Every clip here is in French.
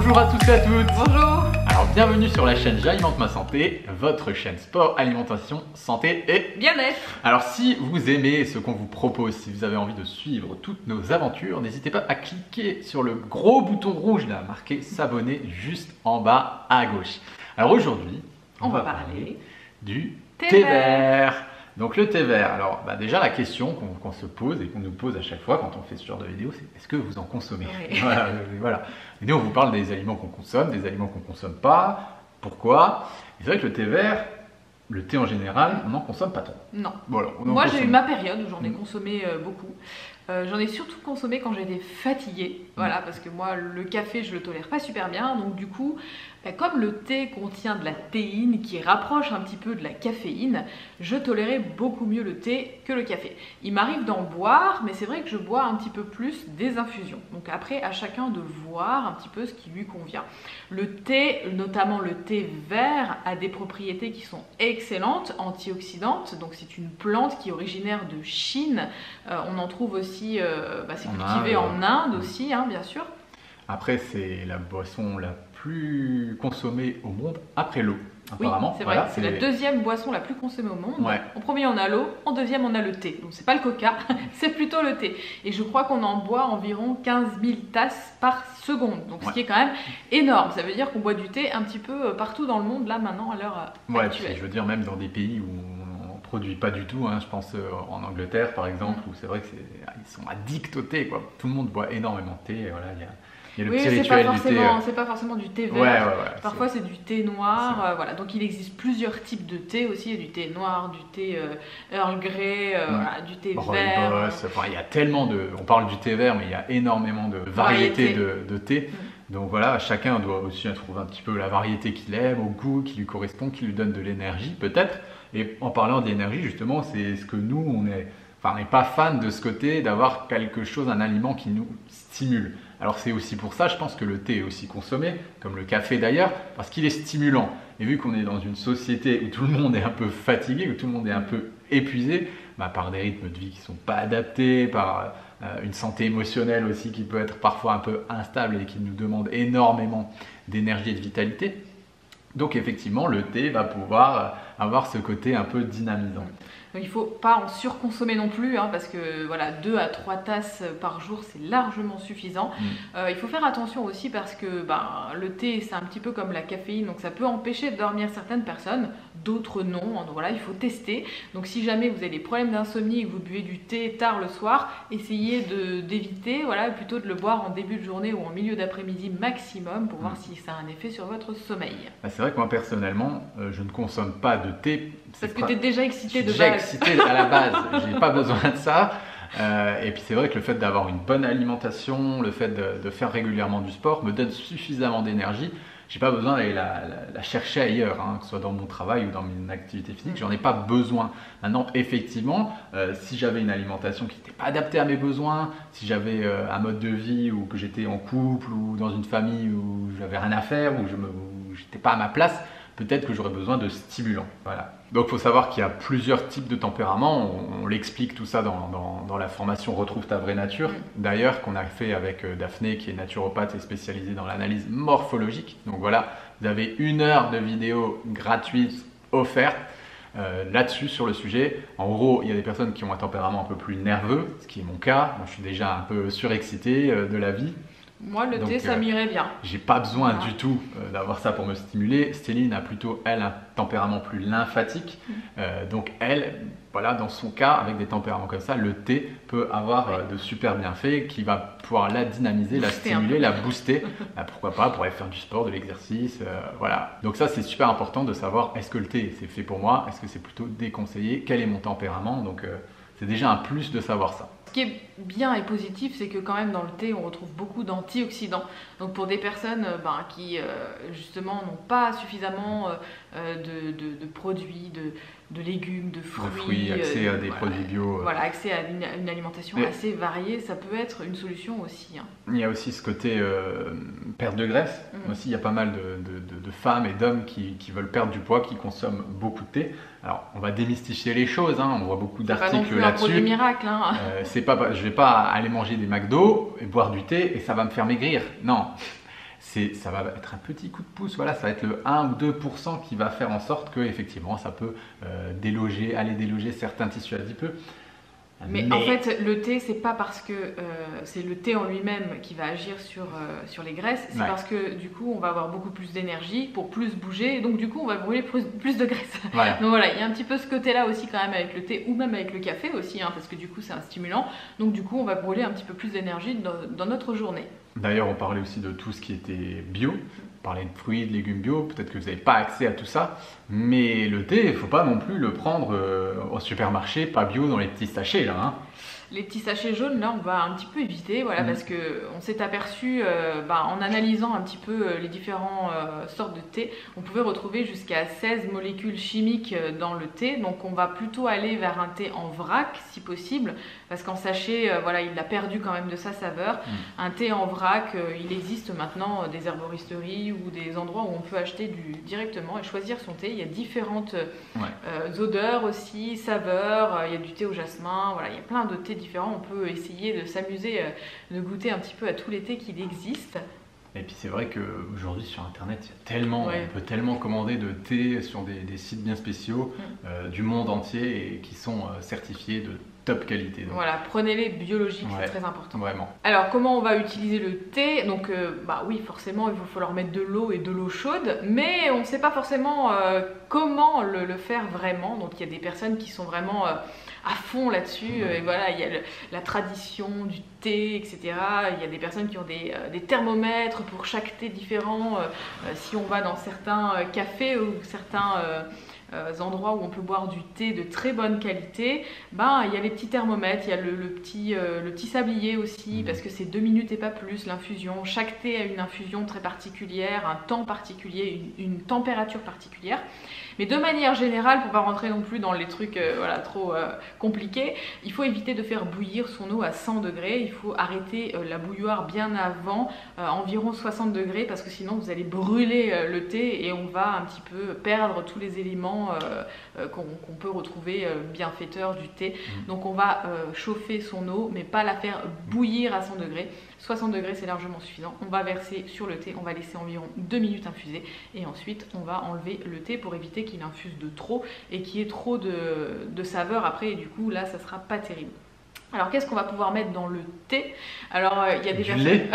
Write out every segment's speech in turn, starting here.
Bonjour à tous et à toutes. Bonjour. Alors bienvenue sur la chaîne J'alimente ma santé, votre chaîne sport, alimentation, santé et bien-être. Alors si vous aimez ce qu'on vous propose, si vous avez envie de suivre toutes nos aventures, n'hésitez pas à cliquer sur le gros bouton rouge là, marqué s'abonner juste en bas à gauche. Alors aujourd'hui, on va parler du thé thé vert. vert. Donc le thé vert, alors déjà la question qu'on se pose et qu'on nous pose à chaque fois quand on fait ce genre de vidéo, c'est est-ce que vous en consommez? Oui. Voilà. Et nous on vous parle des aliments qu'on consomme, des aliments qu'on ne consomme pas, pourquoi. Et c'est vrai que le thé vert, le thé en général, on n'en consomme pas trop. Non. Voilà, Moi j'ai eu ma période où j'en ai consommé beaucoup. J'en ai surtout consommé quand j'étais fatiguée, voilà, parce que moi le café je le tolère pas super bien, donc du coup, comme le thé contient de la théine qui rapproche un petit peu de la caféine, je tolérais beaucoup mieux le thé que le café. Il m'arrive d'en boire, mais c'est vrai que je bois un petit peu plus des infusions. Donc après, à chacun de voir un petit peu ce qui lui convient. Le thé, notamment le thé vert, a des propriétés qui sont excellentes, antioxydantes. Donc c'est une plante qui est originaire de Chine. On en trouve aussi, c'est cultivé en Inde aussi, hein, bien sûr. Après, c'est la boisson la plus consommée au monde après l'eau, apparemment. Oui, c'est vrai, c'est la deuxième boisson la plus consommée au monde. Ouais. En premier, on a l'eau, en deuxième, on a le thé. Donc, c'est pas le coca, c'est plutôt le thé. Et je crois qu'on en boit environ 15 000 tasses par seconde. Donc, ce qui est quand même énorme. Ça veut dire qu'on boit du thé un petit peu partout dans le monde, là, maintenant, à l'heure actuelle. Puis, je veux dire, même dans des pays où on ne produit pas du tout, hein, je pense en Angleterre, par exemple, où c'est vrai qu'ils sont addicts au thé, quoi. Tout le monde boit énormément de thé, et voilà, il y a le petit rituel du thé. C'est pas forcément du thé vert. Parfois c'est du thé noir. Voilà. Donc il existe plusieurs types de thé aussi. Il y a du thé noir, du thé Earl Grey, du thé vert. Il y a tellement de. On parle du thé vert, mais il y a énormément de variétés de thé. Donc voilà, chacun doit aussi trouver un petit peu la variété qu'il aime, au goût, qui lui correspond, qui lui donne de l'énergie peut-être. Et en parlant d'énergie, justement, c'est ce que nous, on n'est pas fan de ce côté d'avoir quelque chose, un aliment qui nous stimule. Alors c'est aussi pour ça, je pense que le thé est aussi consommé, comme le café d'ailleurs, parce qu'il est stimulant. Et vu qu'on est dans une société où tout le monde est un peu fatigué, où tout le monde est un peu épuisé, par des rythmes de vie qui ne sont pas adaptés, par une santé émotionnelle aussi qui peut être parfois un peu instable et qui nous demande énormément d'énergie et de vitalité. Donc effectivement, le thé va pouvoir avoir ce côté un peu dynamisant. Donc, il ne faut pas en surconsommer non plus, hein, parce que voilà, 2 à 3 tasses par jour, c'est largement suffisant. Il faut faire attention aussi parce que le thé, c'est un petit peu comme la caféine, donc ça peut empêcher de dormir certaines personnes, d'autres non. Donc voilà, il faut tester. Donc si jamais vous avez des problèmes d'insomnie et que vous buvez du thé tard le soir, essayez d'éviter, voilà, plutôt de le boire en début de journée ou en milieu d'après-midi maximum pour voir si ça a un effet sur votre sommeil. C'est vrai que moi personnellement, je ne consomme pas de thé. Parce que tu es déjà excité de base. Déjà excité à la base, j'ai pas besoin de ça. Et puis c'est vrai que le fait d'avoir une bonne alimentation, le fait de faire régulièrement du sport me donne suffisamment d'énergie. J'ai pas besoin d'aller la chercher ailleurs, hein, que ce soit dans mon travail ou dans mon activité physique, j'en ai pas besoin. Maintenant, effectivement, si j'avais une alimentation qui n'était pas adaptée à mes besoins, si j'avais un mode de vie ou que j'étais en couple ou dans une famille où j'avais rien à faire, où j'étais pas à ma place, peut-être que j'aurais besoin de stimulants. Voilà. Donc il faut savoir qu'il y a plusieurs types de tempéraments, on l'explique tout ça dans la formation Retrouve ta vraie nature, d'ailleurs qu'on a fait avec Daphné qui est naturopathe et spécialisée dans l'analyse morphologique. Donc voilà, vous avez 1 heure de vidéo gratuite offerte là-dessus sur le sujet. En gros, il y a des personnes qui ont un tempérament un peu plus nerveux, ce qui est mon cas. Moi, je suis déjà un peu surexcité de la vie. Moi, le thé, ça m'irait bien. J'ai pas besoin du tout d'avoir ça pour me stimuler. Stéline a plutôt, elle, un tempérament plus lymphatique. Donc elle, voilà, dans son cas, avec des tempéraments comme ça, le thé peut avoir de super bienfaits qui va pouvoir la dynamiser, la stimuler, la booster. Pourquoi pas pour aller faire du sport, de l'exercice, voilà. Donc ça, c'est super important de savoir est-ce que le thé, c'est fait pour moi? Est-ce que c'est plutôt déconseillé? Quel est mon tempérament? Donc c'est déjà un plus de savoir ça. Ce qui est bien et positif, c'est que quand même dans le thé, on retrouve beaucoup d'antioxydants. Donc pour des personnes qui justement n'ont pas suffisamment de produits, de légumes, de fruits, accès à des produits bio. Voilà, accès à une alimentation assez variée, ça peut être une solution aussi. Hein. Il y a aussi ce côté perte de graisse. Aussi, il y a pas mal de femmes et d'hommes qui veulent perdre du poids, qui consomment beaucoup de thé. Alors, on va démystifier les choses, hein. On voit beaucoup d'articles là-dessus. C'est pas non plus un produit miracle. Hein. Je vais pas aller manger des McDo et boire du thé et ça va me faire maigrir. Non. ça va être un petit coup de pouce, voilà, ça va être le 1 ou 2% qui va faire en sorte que effectivement ça peut aller déloger certains tissus adipeux. Mais en fait, le thé, c'est pas parce que c'est le thé en lui-même qui va agir sur les graisses, c'est parce que du coup, on va avoir beaucoup plus d'énergie pour plus bouger, et donc du coup, on va brûler plus de graisse. Voilà. Donc voilà, il y a un petit peu ce côté-là aussi quand même avec le thé, ou même avec le café aussi, hein, parce que du coup, c'est un stimulant. Donc du coup, on va brûler un petit peu plus d'énergie dans notre journée. D'ailleurs, on parlait aussi de tout ce qui était bio. On parlait de fruits, de légumes bio, peut-être que vous n'avez pas accès à tout ça, mais le thé, il ne faut pas non plus le prendre au supermarché, pas bio dans les petits sachets là. Hein. Les petits sachets jaunes, là, on va un petit peu éviter, voilà, parce qu'on s'est aperçu, en analysant un petit peu les différentes sortes de thé, on pouvait retrouver jusqu'à 16 molécules chimiques dans le thé, donc on va plutôt aller vers un thé en vrac, si possible, parce qu'en sachet, voilà, il a perdu quand même de sa saveur. Un thé en vrac, il existe maintenant des herboristeries ou des endroits où on peut acheter directement et choisir son thé. Il y a différentes odeurs aussi, saveurs, il y a du thé au jasmin, voilà, il y a plein de thés différents. On peut essayer de s'amuser, de goûter un petit peu à tous les thés qu'il existe. Et puis c'est vrai qu'aujourd'hui sur internet, il y a tellement, on peut tellement commander de thé sur des sites bien spéciaux du monde entier et qui sont certifiés de top qualité. Donc. Voilà, prenez-les biologiques, c'est très important. Vraiment. Alors comment on va utiliser le thé? Donc oui, forcément il va falloir mettre de l'eau et de l'eau chaude, mais on ne sait pas forcément comment le faire vraiment. Donc il y a des personnes qui sont vraiment à fond là-dessus, et voilà, il y a la tradition du thé, etc. Il y a des personnes qui ont des thermomètres pour chaque thé différent. Si on va dans certains cafés ou certains endroits où on peut boire du thé de très bonne qualité, il y a les petits thermomètres, il y a le petit sablier aussi, parce que c'est 2 minutes et pas plus l'infusion. Chaque thé a une infusion très particulière, un temps particulier, une température particulière. Mais de manière générale, pour ne pas rentrer non plus dans les trucs trop compliqués, il faut éviter de faire bouillir son eau à 100 degrés. Il faut arrêter la bouilloire bien avant, environ 60 degrés, parce que sinon vous allez brûler le thé et on va un petit peu perdre tous les éléments qu'on peut retrouver bienfaiteurs du thé. Donc on va chauffer son eau, mais pas la faire bouillir à 100 degrés. 60 degrés, c'est largement suffisant. On va verser sur le thé, on va laisser environ 2 minutes infuser et ensuite on va enlever le thé pour éviter qu'il infuse de trop et qu'il y ait trop de saveur après, et du coup là ça sera pas terrible. Alors qu'est-ce qu'on va pouvoir mettre dans le thé? Alors il y a des personnes... lait.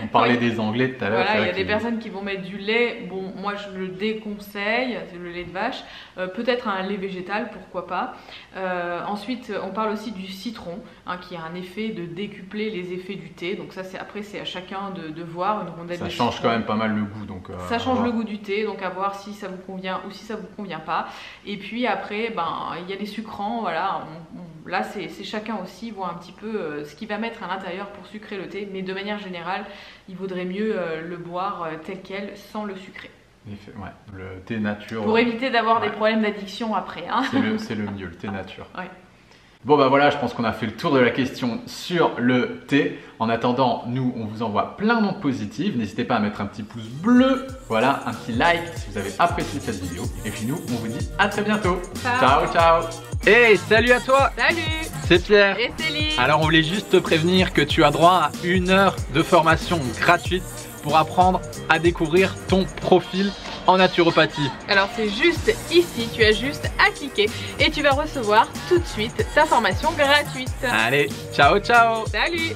On parlait des Anglais tout à l'heure. Voilà, il y a des personnes qui vont mettre du lait. Bon, moi je le déconseille, c'est le lait de vache. Peut-être un lait végétal, pourquoi pas. Ensuite, on parle aussi du citron, qui a un effet de décupler les effets du thé. Donc ça, après c'est à chacun de voir. Une rondelle de citron. Ça change quand même pas mal le goût. Donc, ça change le goût du thé, donc à voir si ça vous convient ou si ça vous convient pas. Et puis après, il y a les sucrants, voilà. Là, c'est chacun aussi voit un petit peu ce qu'il va mettre à l'intérieur pour sucrer le thé, mais de manière générale, il vaudrait mieux le boire tel quel, sans le sucrer. Ouais, le thé nature. Pour éviter d'avoir des problèmes d'addiction après. Hein. C'est le mieux, le thé nature. Ouais. Bon voilà, je pense qu'on a fait le tour de la question sur le thé. En attendant, nous, on vous envoie plein d'ondes positives. N'hésitez pas à mettre un petit pouce bleu, voilà, un petit like si vous avez apprécié cette vidéo. Et puis nous, on vous dit à très bientôt. Ciao, ciao. Hey, salut à toi. Salut. C'est Pierre. Et Céline. Alors, on voulait juste te prévenir que tu as droit à 1 heure de formation gratuite pour apprendre à découvrir ton profil en naturopathie. Alors c'est juste ici, tu as juste à cliquer et tu vas recevoir tout de suite ta formation gratuite. Allez, ciao ciao. Salut.